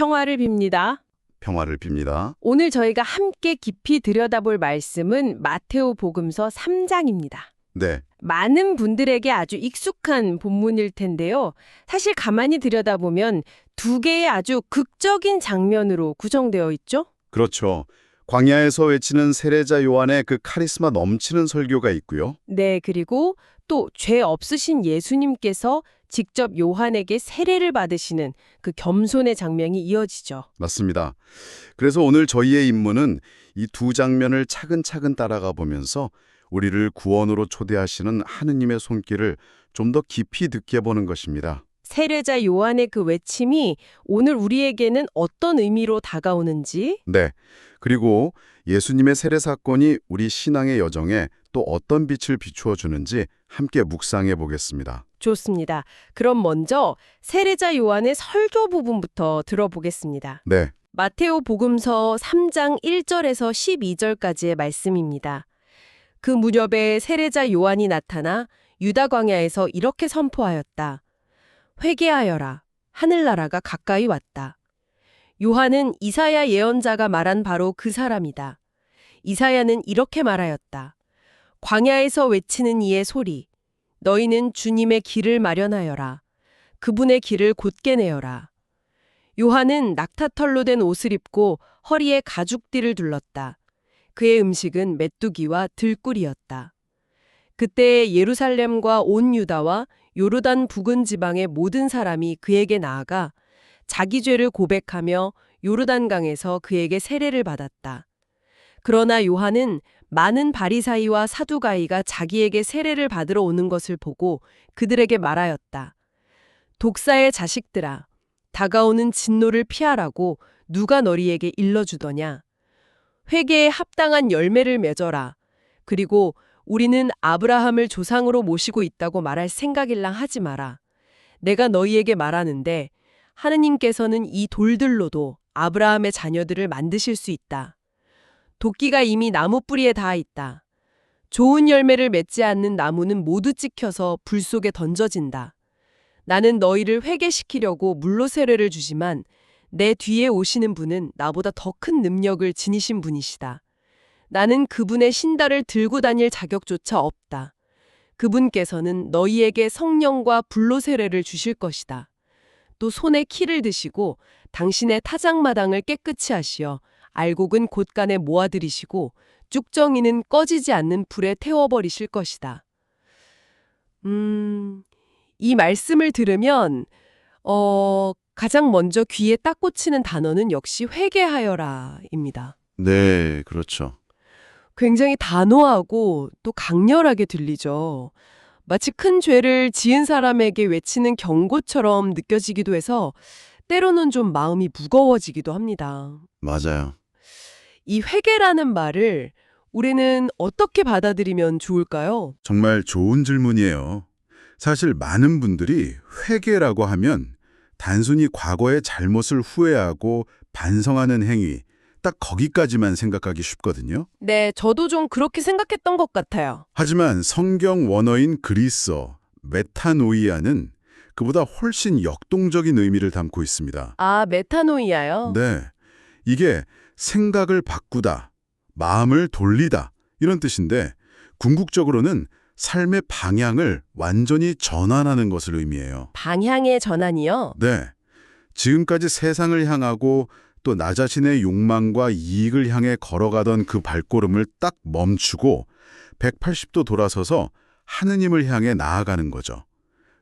평화를 빕니다. 평화를 빕니다. 오늘 저희가 함께 깊이 들여다볼 말씀은 마테오 복음서 3장입니다. 네, 많은 분들에게 아주 익숙한 본문일 텐데요. 사실 가만히 들여다보면 두 개의 아주 극적인 장면으로 구성되어 있죠? 그렇죠. 광야에서 외치는 세례자 요한의 그 카리스마 넘치는 설교가 있고요. 네, 그리고 또 죄 없으신 예수님께서 직접 요한에게 세례를 받으시는 그 겸손의 장면이 이어지죠. 맞습니다. 그래서 오늘 저희의 임무는 이 두 장면을 차근차근 따라가 보면서 우리를 구원으로 초대하시는 하느님의 손길을 좀 더 깊이 느껴보는 것입니다. 세례자 요한의 그 외침이 오늘 우리에게는 어떤 의미로 다가오는지, 네, 그리고 예수님의 세례 사건이 우리 신앙의 여정에 또 어떤 빛을 비추어 주는지 함께 묵상해 보겠습니다. 좋습니다. 그럼 먼저 세례자 요한의 설교 부분부터 들어보겠습니다. 네, 마테오 복음서 3장 1절에서 12절까지의 말씀입니다. 그 무렵에 세례자 요한이 나타나 유다 광야에서 이렇게 선포하였다. 회개하여라. 하늘나라가 가까이 왔다. 요한은 이사야 예언자가 말한 바로 그 사람이다. 이사야는 이렇게 말하였다. 광야에서 외치는 이의 소리. 너희는 주님의 길을 마련하여라. 그분의 길을 곧게 내어라. 요한은 낙타털로 된 옷을 입고 허리에 가죽띠를 둘렀다. 그의 음식은 메뚜기와 들꿀이었다. 그때 예루살렘과 온 유다와 요르단 부근 지방의 모든 사람이 그에게 나아가 자기 죄를 고백하며 요르단강에서 그에게 세례를 받았다. 그러나 요한은 많은 바리사이와 사두가이가 자기에게 세례를 받으러 오는 것을 보고 그들에게 말하였다. 독사의 자식들아, 다가오는 진노를 피하라고 누가 너희에게 일러주더냐? 회개에 합당한 열매를 맺어라. 그리고 우리는 아브라함을 조상으로 모시고 있다고 말할 생각일랑 하지 마라. 내가 너희에게 말하는데 하느님께서는 이 돌들로도 아브라함의 자녀들을 만드실 수 있다. 도끼가 이미 나무 뿌리에 닿아 있다. 좋은 열매를 맺지 않는 나무는 모두 찍혀서 불 속에 던져진다. 나는 너희를 회개시키려고 물로 세례를 주지만 내 뒤에 오시는 분은 나보다 더 큰 능력을 지니신 분이시다. 나는 그분의 신발을 들고 다닐 자격조차 없다. 그분께서는 너희에게 성령과 불로 세례를 주실 것이다. 또 손에 키를 드시고 당신의 타작마당을 깨끗이 하시어 알곡은 곳간에 모아들이시고 쭉정이는 꺼지지 않는 불에 태워버리실 것이다. 이 말씀을 들으면 가장 먼저 귀에 딱 꽂히는 단어는 역시 회개하여라입니다. 네, 그렇죠. 굉장히 단호하고 또 강렬하게 들리죠. 마치 큰 죄를 지은 사람에게 외치는 경고처럼 느껴지기도 해서 때로는 좀 마음이 무거워지기도 합니다. 맞아요. 이 회개라는 말을 우리는 어떻게 받아들이면 좋을까요? 정말 좋은 질문이에요. 사실 많은 분들이 회개라고 하면 단순히 과거의 잘못을 후회하고 반성하는 행위, 딱 거기까지만 생각하기 쉽거든요. 네, 저도 좀 그렇게 생각했던 것 같아요. 하지만 성경 원어인 그리스어, 메타노이아는 그보다 훨씬 역동적인 의미를 담고 있습니다. 아, 메타노이아요? 네, 이게 생각을 바꾸다, 마음을 돌리다 이런 뜻인데 궁극적으로는 삶의 방향을 완전히 전환하는 것을 의미해요. 방향의 전환이요? 네, 지금까지 세상을 향하고 또 나 자신의 욕망과 이익을 향해 걸어가던 그 발걸음을 딱 멈추고 180도 돌아서서 하느님을 향해 나아가는 거죠.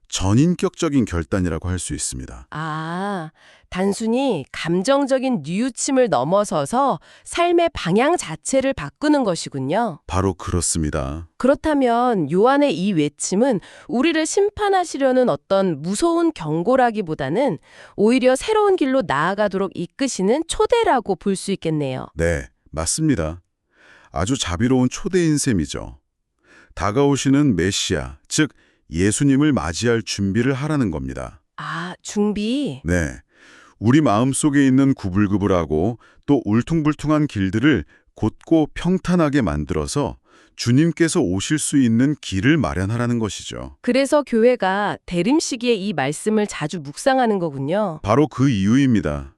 전인격적인 결단이라고 할 수 있습니다. 아, 단순히 감정적인 뉘우침을 넘어서서 삶의 방향 자체를 바꾸는 것이군요. 바로 그렇습니다. 그렇다면 요한의 이 외침은 우리를 심판하시려는 어떤 무서운 경고라기보다는 오히려 새로운 길로 나아가도록 이끄시는 초대라고 볼 수 있겠네요. 네, 맞습니다. 아주 자비로운 초대인 셈이죠. 다가오시는 메시아, 즉 예수님을 맞이할 준비를 하라는 겁니다. 아, 준비? 네, 우리 마음속에 있는 구불구불하고 또 울퉁불퉁한 길들을 곧고 평탄하게 만들어서 주님께서 오실 수 있는 길을 마련하라는 것이죠. 그래서 교회가 대림 시기에 이 말씀을 자주 묵상하는 거군요. 바로 그 이유입니다.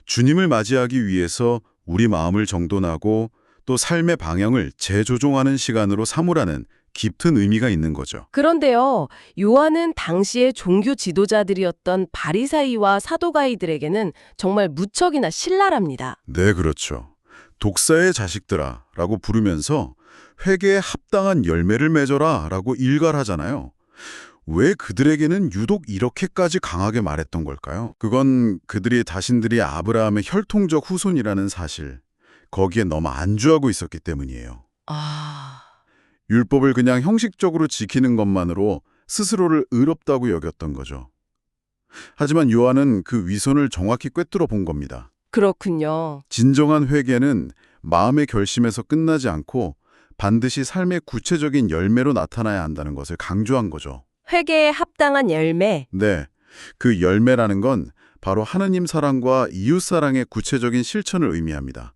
주님을 맞이하기 위해서 우리 마음을 정돈하고 또 삶의 방향을 재조종하는 시간으로 삼으라는 깊은 의미가 있는 거죠. 그런데요, 요한은 당시의 종교 지도자들이었던 바리사이와 사도가이들에게는 정말 무척이나 신랄합니다. 네, 그렇죠. 독사의 자식들아 라고 부르면서 회개에 합당한 열매를 맺어라 라고 일갈하잖아요. 왜 그들에게는 유독 이렇게까지 강하게 말했던 걸까요? 그건 그들이 자신들이 아브라함의 혈통적 후손이라는 사실, 거기에 너무 안주하고 있었기 때문이에요. 아, 율법을 그냥 형식적으로 지키는 것만으로 스스로를 의롭다고 여겼던 거죠. 하지만 요한은 그 위선을 정확히 꿰뚫어 본 겁니다. 그렇군요. 진정한 회개는 마음의 결심에서 끝나지 않고 반드시 삶의 구체적인 열매로 나타나야 한다는 것을 강조한 거죠. 회개에 합당한 열매. 네, 그 열매라는 건 바로 하느님 사랑과 이웃 사랑의 구체적인 실천을 의미합니다.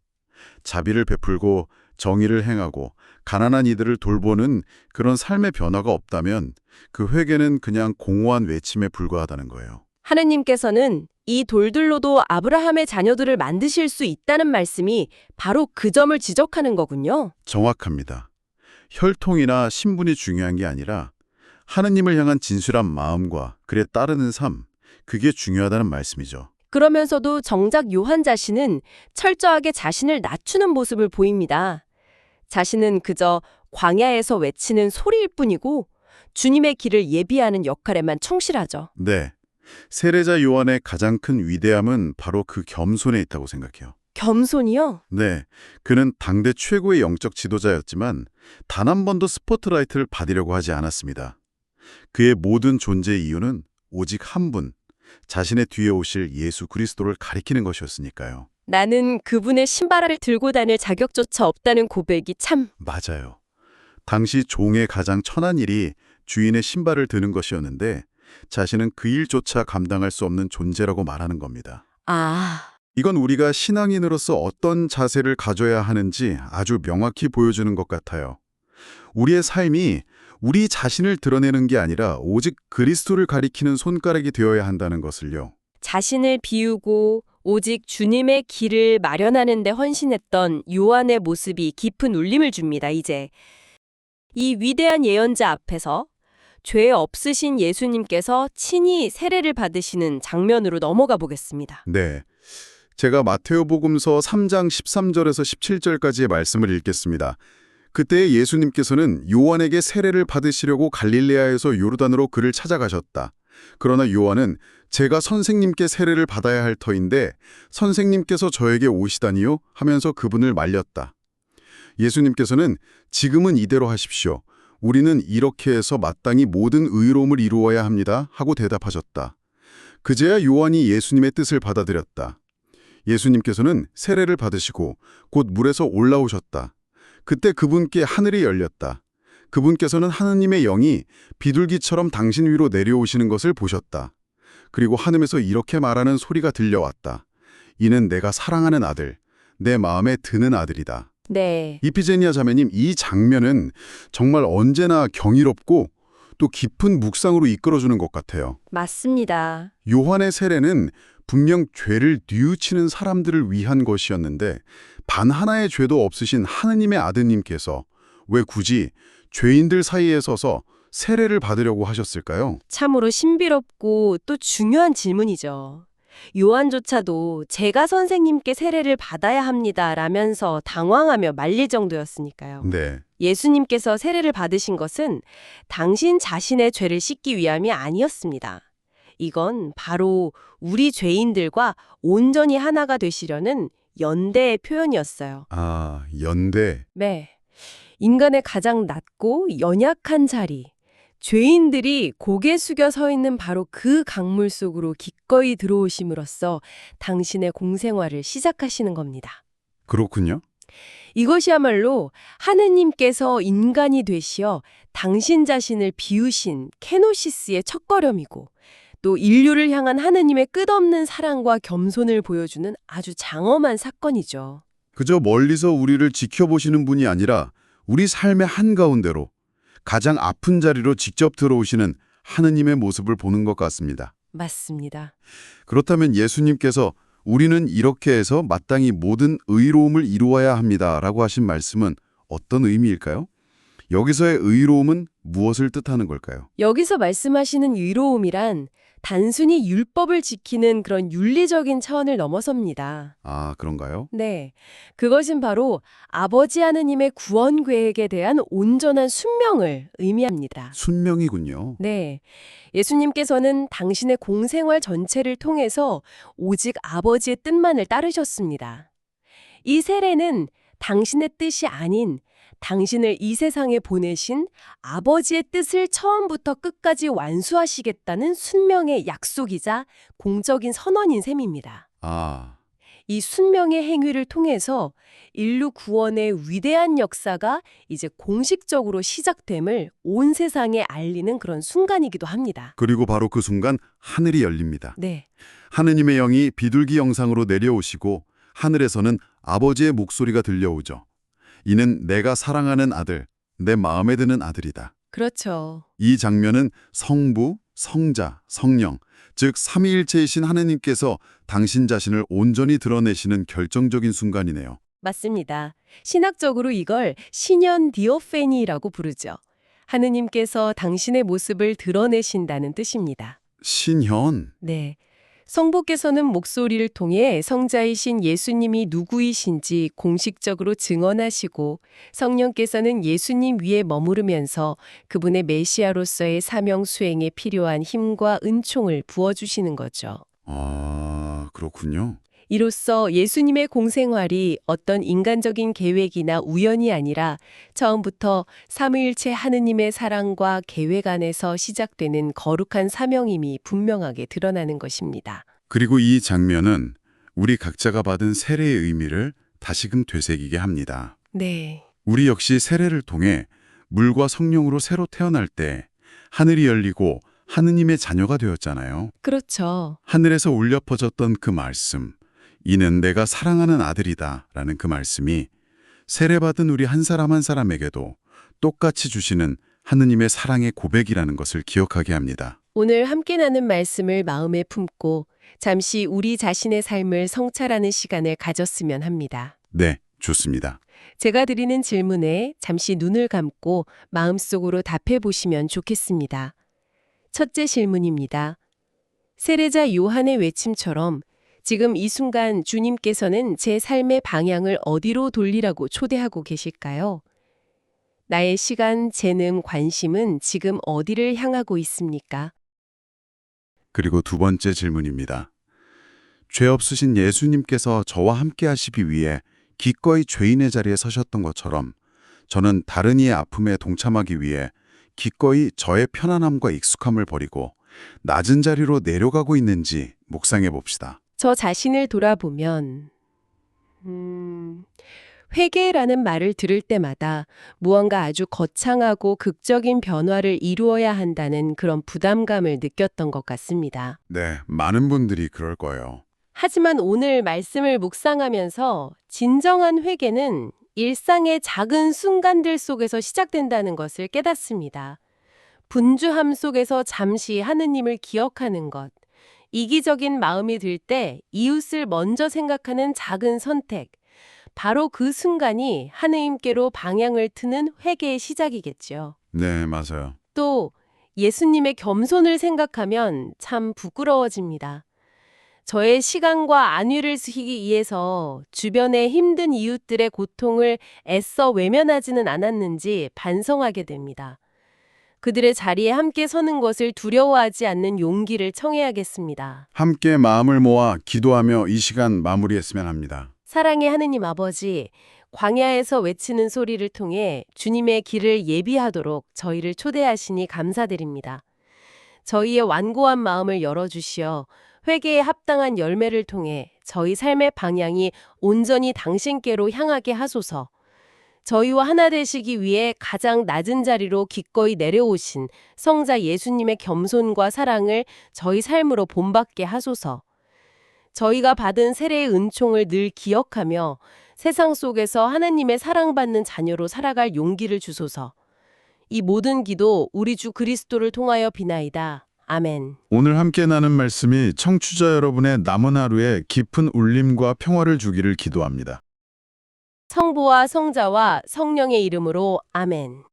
자비를 베풀고 정의를 행하고 가난한 이들을 돌보는 그런 삶의 변화가 없다면 그 회개는 그냥 공허한 외침에 불과하다는 거예요. 하느님께서는 이 돌들로도 아브라함의 자녀들을 만드실 수 있다는 말씀이 바로 그 점을 지적하는 거군요. 정확합니다. 혈통이나 신분이 중요한 게 아니라 하느님을 향한 진실한 마음과 그에 따르는 삶, 그게 중요하다는 말씀이죠. 그러면서도 정작 요한 자신은 철저하게 자신을 낮추는 모습을 보입니다. 자신은 그저 광야에서 외치는 소리일 뿐이고 주님의 길을 예비하는 역할에만 충실하죠. 네, 세례자 요한의 가장 큰 위대함은 바로 그 겸손에 있다고 생각해요. 겸손이요? 네, 그는 당대 최고의 영적 지도자였지만 단 한 번도 스포트라이트를 받으려고 하지 않았습니다. 그의 모든 존재의 이유는 오직 한 분, 자신의 뒤에 오실 예수 그리스도를 가리키는 것이었으니까요. 나는 그분의 신발을 들고 다닐 자격조차 없다는 고백이 참... 맞아요. 당시 종의 가장 천한 일이 주인의 신발을 드는 것이었는데 자신은 그 일조차 감당할 수 없는 존재라고 말하는 겁니다. 아, 이건 우리가 신앙인으로서 어떤 자세를 가져야 하는지 아주 명확히 보여주는 것 같아요. 우리의 삶이 우리 자신을 드러내는 게 아니라 오직 그리스도를 가리키는 손가락이 되어야 한다는 것을요. 자신을 비우고 오직 주님의 길을 마련하는 데 헌신했던 요한의 모습이 깊은 울림을 줍니다, 이제. 이 위대한 예언자 앞에서 죄 없으신 예수님께서 친히 세례를 받으시는 장면으로 넘어가 보겠습니다. 네. 제가 마테오복음서 3장 13절에서 17절까지의 말씀을 읽겠습니다. 그때 예수님께서는 요한에게 세례를 받으시려고 갈릴레아에서 요르단으로 그를 찾아가셨다. 그러나 요한은 제가 선생님께 세례를 받아야 할 터인데 선생님께서 저에게 오시다니요? 하면서 그분을 말렸다. 예수님께서는 지금은 이대로 하십시오. 우리는 이렇게 해서 마땅히 모든 의로움을 이루어야 합니다. 하고 대답하셨다. 그제야 요한이 예수님의 뜻을 받아들였다. 예수님께서는 세례를 받으시고 곧 물에서 올라오셨다. 그때 그분께 하늘이 열렸다. 그분께서는 하느님의 영이 비둘기처럼 당신 위로 내려오시는 것을 보셨다. 그리고 하늘에서 이렇게 말하는 소리가 들려왔다. 이는 내가 사랑하는 아들, 내 마음에 드는 아들이다. 네. 이피제니아 자매님, 이 장면은 정말 언제나 경이롭고 또 깊은 묵상으로 이끌어주는 것 같아요. 맞습니다. 요한의 세례는 분명 죄를 뉘우치는 사람들을 위한 것이었는데 단 하나의 죄도 없으신 하느님의 아드님께서 왜 굳이 죄인들 사이에 서서 세례를 받으려고 하셨을까요? 참으로 신비롭고 또 중요한 질문이죠. 요한조차도 제가 선생님께 세례를 받아야 합니다 라면서 당황하며 말릴 정도였으니까요. 네, 예수님께서 세례를 받으신 것은 당신 자신의 죄를 씻기 위함이 아니었습니다. 이건 바로 우리 죄인들과 온전히 하나가 되시려는 연대의 표현이었어요. 아, 연대. 네. 인간의 가장 낮고 연약한 자리, 죄인들이 고개 숙여 서 있는 바로 그 강물 속으로 기꺼이 들어오심으로써 당신의 공생활을 시작하시는 겁니다. 그렇군요. 이것이야말로 하느님께서 인간이 되시어 당신 자신을 비우신 케노시스의 첫걸음이고 또 인류를 향한 하느님의 끝없는 사랑과 겸손을 보여주는 아주 장엄한 사건이죠. 그저 멀리서 우리를 지켜보시는 분이 아니라 우리 삶의 한가운데로 가장 아픈 자리로 직접 들어오시는 하느님의 모습을 보는 것 같습니다. 맞습니다. 그렇다면 예수님께서 우리는 이렇게 해서 마땅히 모든 의로움을 이루어야 합니다라고 하신 말씀은 어떤 의미일까요? 여기서의 의로움은 무엇을 뜻하는 걸까요? 여기서 말씀하시는 의로움이란 단순히 율법을 지키는 그런 윤리적인 차원을 넘어섭니다. 아, 그런가요? 네, 그것은 바로 아버지 하느님의 구원 계획에 대한 온전한 순명을 의미합니다. 순명이군요. 네, 예수님께서는 당신의 공생활 전체를 통해서 오직 아버지의 뜻만을 따르셨습니다. 이 세례는 당신의 뜻이 아닌 당신을 이 세상에 보내신 아버지의 뜻을 처음부터 끝까지 완수하시겠다는 순명의 약속이자 공적인 선언인 셈입니다. 아, 이 순명의 행위를 통해서 인류 구원의 위대한 역사가 이제 공식적으로 시작됨을 온 세상에 알리는 그런 순간이기도 합니다. 그리고 바로 그 순간 하늘이 열립니다. 네, 하느님의 영이 비둘기 형상으로 내려오시고 하늘에서는 아버지의 목소리가 들려오죠. 이는 내가 사랑하는 아들, 내 마음에 드는 아들이다. 그렇죠. 이 장면은 성부, 성자, 성령, 즉 삼위일체이신 하느님께서 당신 자신을 온전히 드러내시는 결정적인 순간이네요. 맞습니다. 신학적으로 이걸 신현 디오페니라고 부르죠. 하느님께서 당신의 모습을 드러내신다는 뜻입니다. 신현, 네. 성부께서는 목소리를 통해 성자이신 예수님이 누구이신지 공식적으로 증언하시고 성령께서는 예수님 위에 머무르면서 그분의 메시아로서의 사명 수행에 필요한 힘과 은총을 부어주시는 거죠. 아, 그렇군요. 이로써 예수님의 공생활이 어떤 인간적인 계획이나 우연이 아니라 처음부터 삼위일체 하느님의 사랑과 계획 안에서 시작되는 거룩한 사명임이 분명하게 드러나는 것입니다. 그리고 이 장면은 우리 각자가 받은 세례의 의미를 다시금 되새기게 합니다. 네. 우리 역시 세례를 통해 물과 성령으로 새로 태어날 때 하늘이 열리고 하느님의 자녀가 되었잖아요. 그렇죠. 하늘에서 울려 퍼졌던 그 말씀, 이는 내가 사랑하는 아들이다 라는 그 말씀이 세례받은 우리 한 사람 한 사람에게도 똑같이 주시는 하느님의 사랑의 고백이라는 것을 기억하게 합니다. 오늘 함께 나눈 말씀을 마음에 품고 잠시 우리 자신의 삶을 성찰하는 시간을 가졌으면 합니다. 네, 좋습니다. 제가 드리는 질문에 잠시 눈을 감고 마음속으로 답해 보시면 좋겠습니다. 첫째 질문입니다. 세례자 요한의 외침처럼 지금 이 순간 주님께서는 제 삶의 방향을 어디로 돌리라고 초대하고 계실까요? 나의 시간, 재능, 관심은 지금 어디를 향하고 있습니까? 그리고 두 번째 질문입니다. 죄 없으신 예수님께서 저와 함께 하시기 위해 기꺼이 죄인의 자리에 서셨던 것처럼 저는 다른 이의 아픔에 동참하기 위해 기꺼이 저의 편안함과 익숙함을 버리고 낮은 자리로 내려가고 있는지 묵상해 봅시다. 저 자신을 돌아보면 회개라는 말을 들을 때마다 무언가 아주 거창하고 극적인 변화를 이루어야 한다는 그런 부담감을 느꼈던 것 같습니다. 네, 많은 분들이 그럴 거예요. 하지만 오늘 말씀을 묵상하면서 진정한 회개는 일상의 작은 순간들 속에서 시작된다는 것을 깨닫습니다. 분주함 속에서 잠시 하느님을 기억하는 것, 이기적인 마음이 들 때 이웃을 먼저 생각하는 작은 선택, 바로 그 순간이 하느님께로 방향을 트는 회개의 시작이겠죠. 네, 맞아요. 또 예수님의 겸손을 생각하면 참 부끄러워집니다. 저의 시간과 안위를 쓰기 위해서 주변의 힘든 이웃들의 고통을 애써 외면하지는 않았는지 반성하게 됩니다. 그들의 자리에 함께 서는 것을 두려워하지 않는 용기를 청해야겠습니다. 함께 마음을 모아 기도하며 이 시간 마무리했으면 합니다. 사랑의 하느님 아버지, 광야에서 외치는 소리를 통해 주님의 길을 예비하도록 저희를 초대하시니 감사드립니다. 저희의 완고한 마음을 열어주시어 회개에 합당한 열매를 통해 저희 삶의 방향이 온전히 당신께로 향하게 하소서. 저희와 하나 되시기 위해 가장 낮은 자리로 기꺼이 내려오신 성자 예수님의 겸손과 사랑을 저희 삶으로 본받게 하소서. 저희가 받은 세례의 은총을 늘 기억하며 세상 속에서 하나님의 사랑받는 자녀로 살아갈 용기를 주소서. 이 모든 기도 우리 주 그리스도를 통하여 비나이다. 아멘. 오늘 함께 나눈 말씀이 청취자 여러분의 남은 하루에 깊은 울림과 평화를 주기를 기도합니다. 성부와 성자와 성령의 이름으로 아멘.